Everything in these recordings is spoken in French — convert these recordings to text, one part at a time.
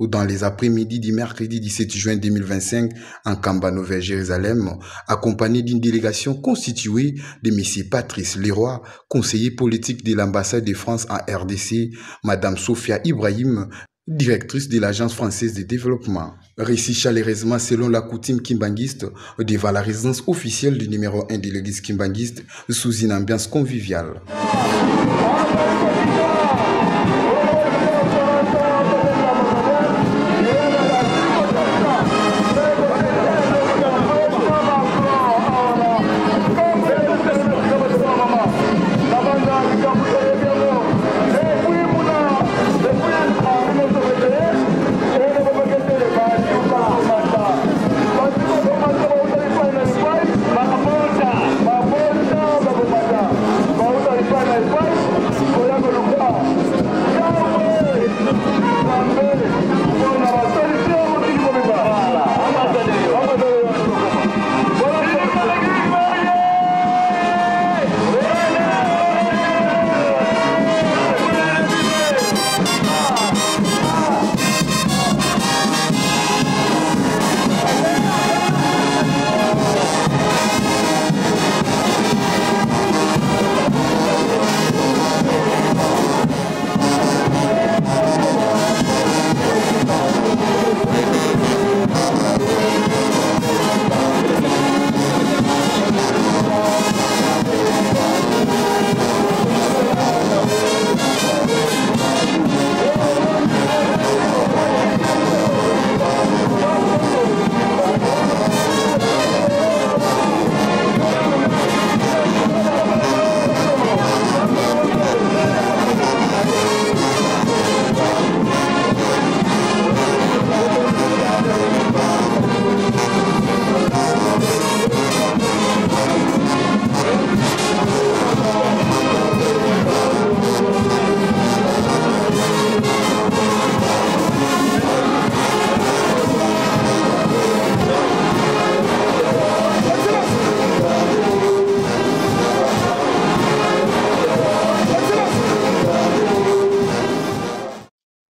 ou dans les après-midi du mercredi 17 juin 2025 en Kambano vers Jérusalem, accompagné d'une délégation constituée de M. Patrice Leroy, conseiller politique de l'ambassade de France en RDC, Mme Sophia Ibrahim, directrice de l'Agence française de développement. Récit chaleureusement selon la coutume kimbanguiste devant la résidence officielle du numéro 1 de l'église kimbanguiste sous une ambiance conviviale.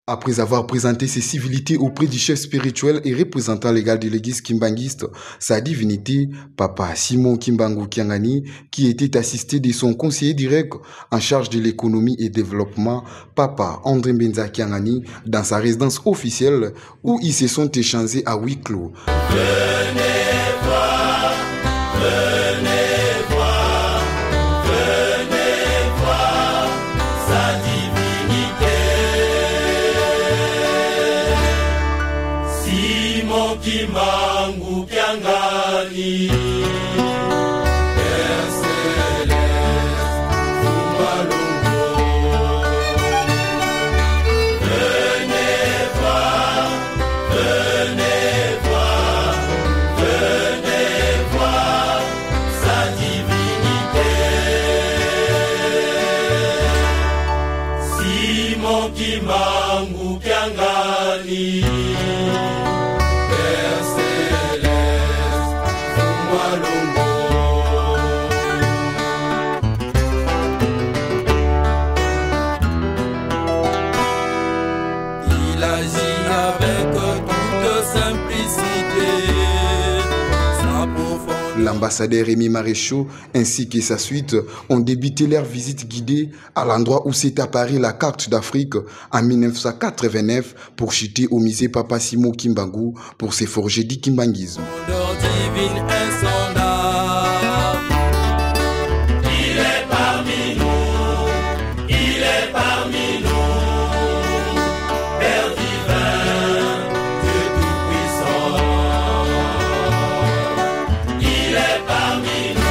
Après avoir présenté ses civilités auprès du chef spirituel et représentant légal de l'église kimbanguiste, sa divinité, Papa Simon Kimbangu Kiangani, qui était assisté de son conseiller direct en charge de l'économie et développement, Papa André Benza Kiangani, dans sa résidence officielle où ils se sont échangés à huis clos. Venez voir, sa divinité. Simon Kimbangu Kiangani, Père Céleste, Fumbalongo. Venez voir, sa divinité. Simon Kimbangu Kiangani, Père Céleste, Fumbalongo. Il agit avec toute simplicité. L'ambassadeur Rémi Maréchaux ainsi que sa suite ont débuté leur visite guidée à l'endroit où s'est apparue la carte d'Afrique en 1989 pour chuter au musée Papa Simon Kimbangu pour se forger du kimbanguisme. Il est parmi nous, il est parmi nous, Père divin, Dieu tout-puissant. Il est parmi nous.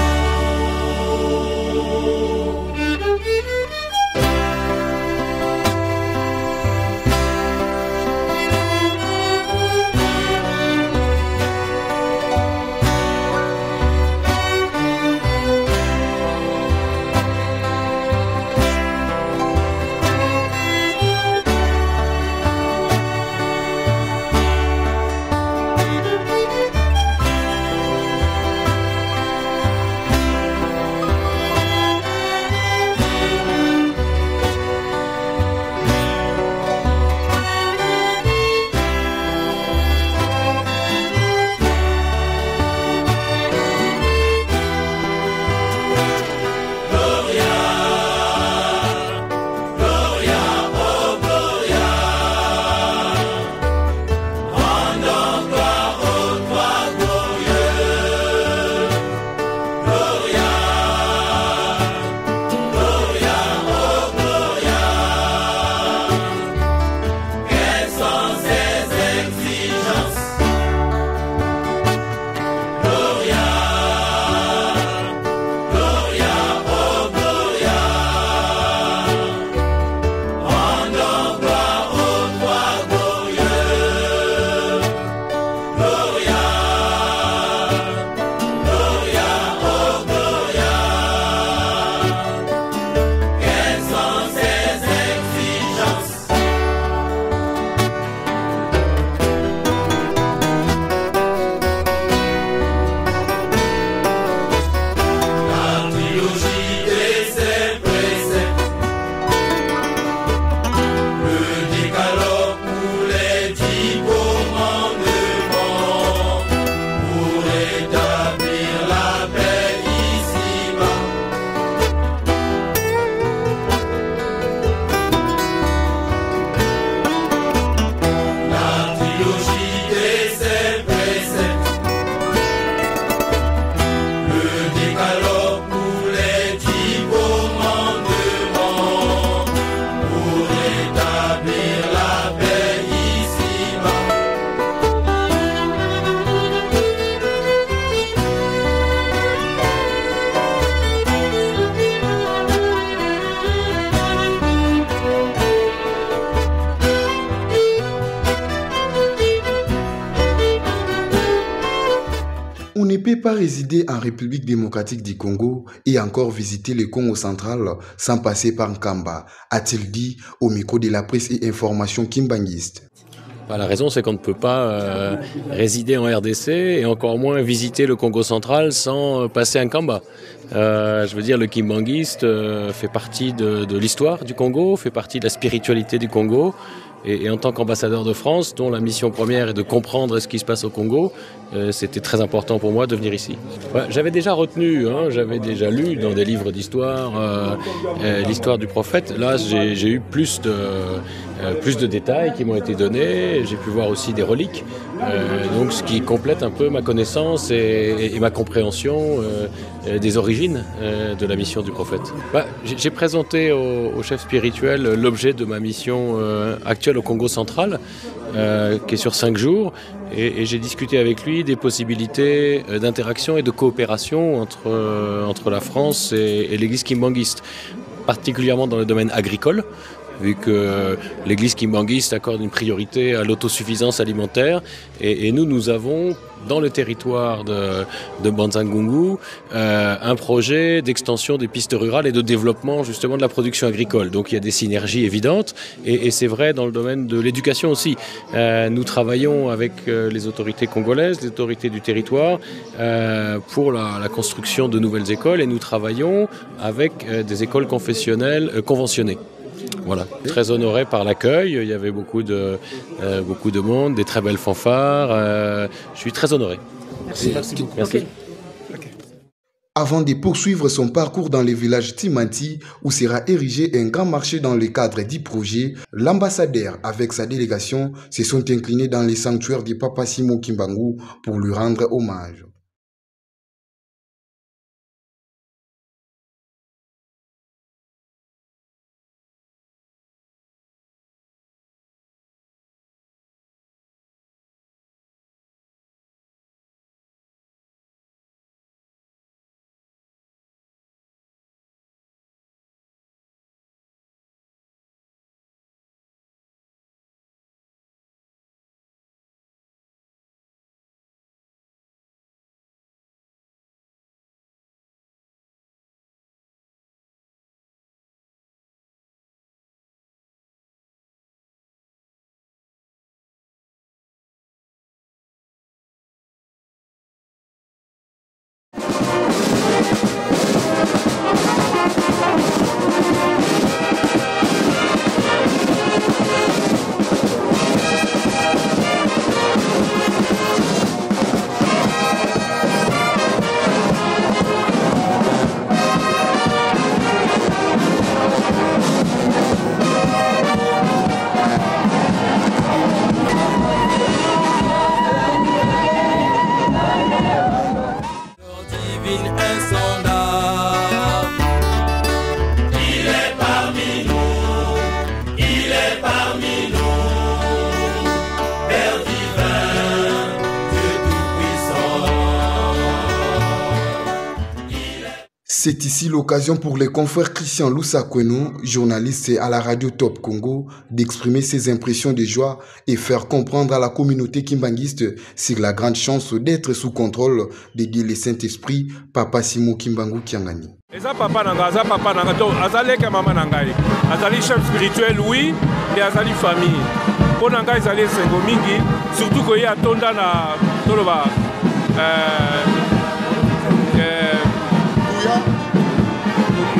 On ne peut pas résider en République démocratique du Congo et encore visiter le Congo central sans passer par Nkamba, a-t-il dit au micro de la presse et information kimbanguiste. La raison, c'est qu'on ne peut pas résider en RDC et encore moins visiter le Congo central sans passer un Nkamba. Je veux dire, le kimbanguiste fait partie de l'histoire du Congo, fait partie de la spiritualité du Congo. Et en tant qu'ambassadeur de France, dont la mission première est de comprendre ce qui se passe au Congo, c'était très important pour moi de venir ici. J'avais déjà retenu, j'avais déjà lu dans des livres d'histoire l'histoire du prophète. Là, j'ai eu plus de détails qui m'ont été donnés. J'ai pu voir aussi des reliques, donc ce qui complète un peu ma connaissance et ma compréhension des origines de la mission du prophète. J'ai présenté au chef spirituel l'objet de ma mission actuelle au Congo central, qui est sur 5 jours, et j'ai discuté avec lui des possibilités d'interaction et de coopération entre la France et l'église kimbanguiste, particulièrement dans le domaine agricole, vu que l'église kimbanguiste accorde une priorité à l'autosuffisance alimentaire. Et nous avons, dans le territoire de Banzangungu, un projet d'extension des pistes rurales et de développement justement de la production agricole. Donc il y a des synergies évidentes, et c'est vrai dans le domaine de l'éducation aussi. Nous travaillons avec les autorités congolaises, les autorités du territoire, pour la construction de nouvelles écoles, et nous travaillons avec des écoles confessionnelles conventionnées. Voilà, très honoré par l'accueil, il y avait beaucoup de monde, des très belles fanfares, je suis très honoré. Merci beaucoup. Merci. Okay. Avant de poursuivre son parcours dans le village Timanti, où sera érigé un grand marché dans le cadre du projet, l'ambassadeur avec sa délégation se sont inclinés dans les sanctuaires de Papa Simon Kimbangu pour lui rendre hommage. C'est ici l'occasion pour les confrères Christian Lousakweno, journaliste à la radio Top Congo, d'exprimer ses impressions de joie et faire comprendre à la communauté kimbanguiste sur la grande chance d'être sous contrôle de Dieu le Saint-Esprit, Papa Simon Kimbangu Kiangani. Eza papa nanga, donc azaleka mama nangai. Azali chef spirituel, oui, et azali famille. Pour nanga azali sengo mingi, surtout que y a tonda na toloba.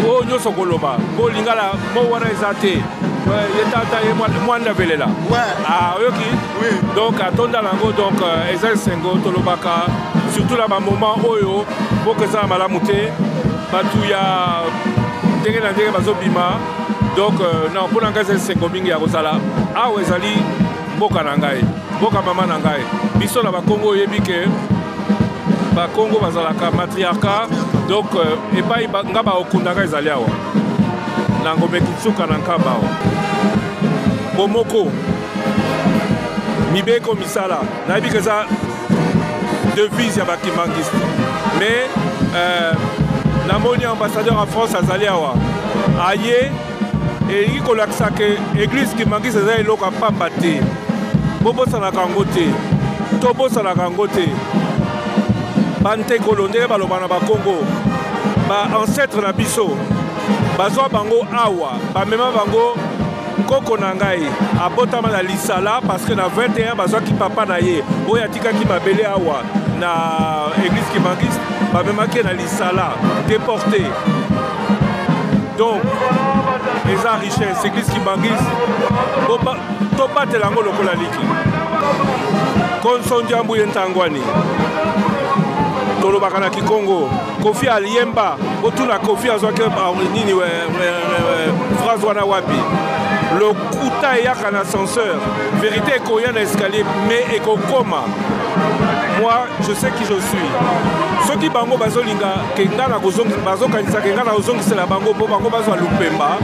Oh nyoso koloba, bo lingala mo wana ezate. Yetata ye mwanda velela. Ah oyoki. Oui. Donc atonda nango donc ezali sengo tolobaka, surtout là ba moment oyo, pour que ça malamute. Batuya ndenge na ndenge bazobima, donc non pour nanga c'est sengo mingi ya kosala. Ah ezali mboka na ngai, mboka mama na ngai. Biso na ba Congo yebi ke ba Congo bazalaka matriarcat, donc epai nga ba okundaka ezali awa. Na ngombe kitsuka na nkamba awa. Bomoko mibeko misala na yebi ke za devise ya ba kimbanguiste. Mais la moni ambassadeur en France azali awa aye et il kolakisa ke église kimbanguiste ezali eloko pamba te bobosanaka yango te tobosanaka yango te bante kolonde balobana ba Congo ba ancêtre na biso bazwa bango awa bamema bango koko na ngai abotama na lisala parce que na 21 bazwa ki papa na ye oyo atikaki mabele awa na église Kimangiste bamemaki na lisala déporté. Donc eza richesse église Kimangiste tobatela yango lokola liki konso ndiambu ye ntangwani tolobaka na Kikongo Kofi Aliemba otuna Kofi azwaki nini phrase wana wapi lokuta eyaka na ascenseur vérité ekoya na escalier mais ekokoma. Moi je sais qui je suis soki bango bazolinga kenga na bazokanisa kenga na kozongisela bango mpo bango bazwa lupemba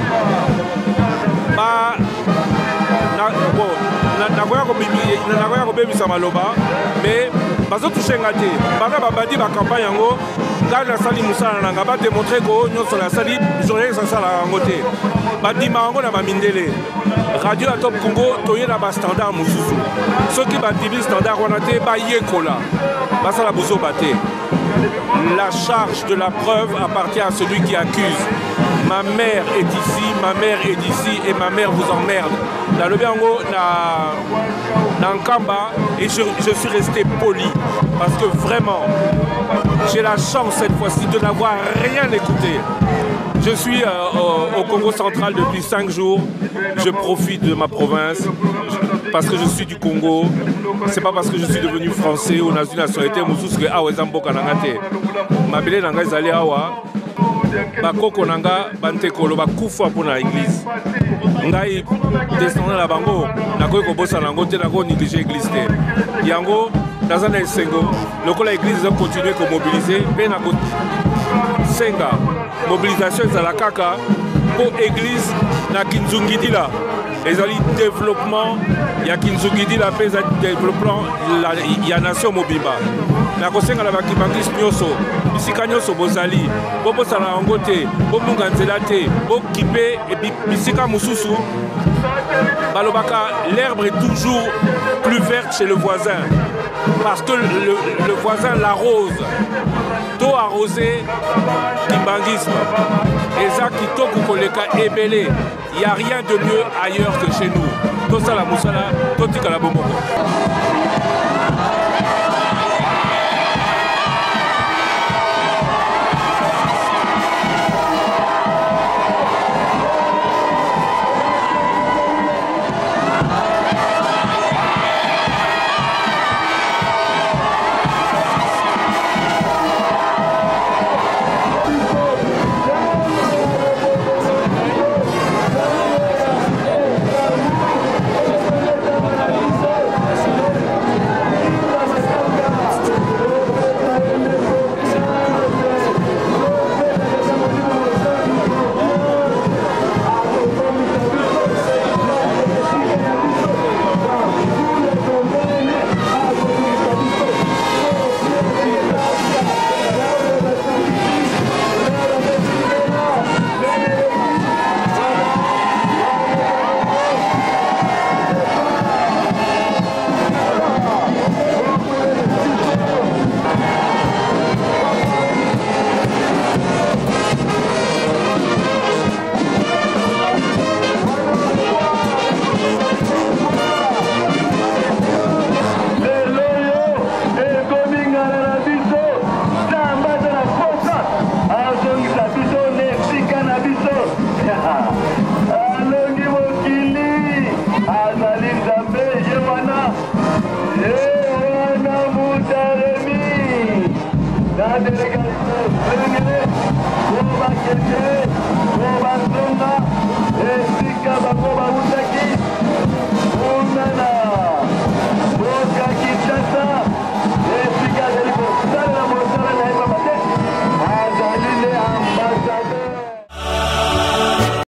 nakoya kobebisa maloba mais bazotouchenga te bana babandi bakampagne yango ngai nasali mosala na nga bademontre ko nyonso nasali journaliste asalaka yango te bandima yango na bamindele radio ya Top Congo toye na bastandard mosusu soki bandimi standard wana te bayekola basala bozoba te. La charge de la preuve appartient à celui qui accuse. Ma mère est ici, ma mère est d'ici et ma mère vous emmerde. Dans le Biango, dans Nkamba, et je suis resté poli parce que vraiment, j'ai la chance cette fois-ci de n'avoir rien écouté. Je suis au Congo central depuis 5 jours. Je profite de ma province parce que je suis du Congo. C'est pas parce que je suis devenu français ou dans une nationalité mosusu que awa ezamboka nanga te. Mabele nanga ezali awa. Bakoko nanga bantekolo bakufa mpona église. Ngai descendant la bango nakoki kobosa nango te nako négliger église te. Yango naza na esengo lokola église eza continuer komobiliser mpe nako senga mobilisation ezala kaka po église na Kinzungidila ezali développement ya Kinzungidila mpe eza développement ya nation mobimba nakosenga na bakimangisi nyonso bisika nyonso bozali bobosana yango te bomunga nzela te bokipe bisika mosusu balobaka l'herbe est toujours plus verte chez le voisin parce que le voisin l'arrose. To arrosé Kimbangisme. Eza kitoko koleka ebele. Il n'y a rien de mieux ailleurs que chez nous. To sala musala, to tika la bomoko. Esika bango bautaki, unana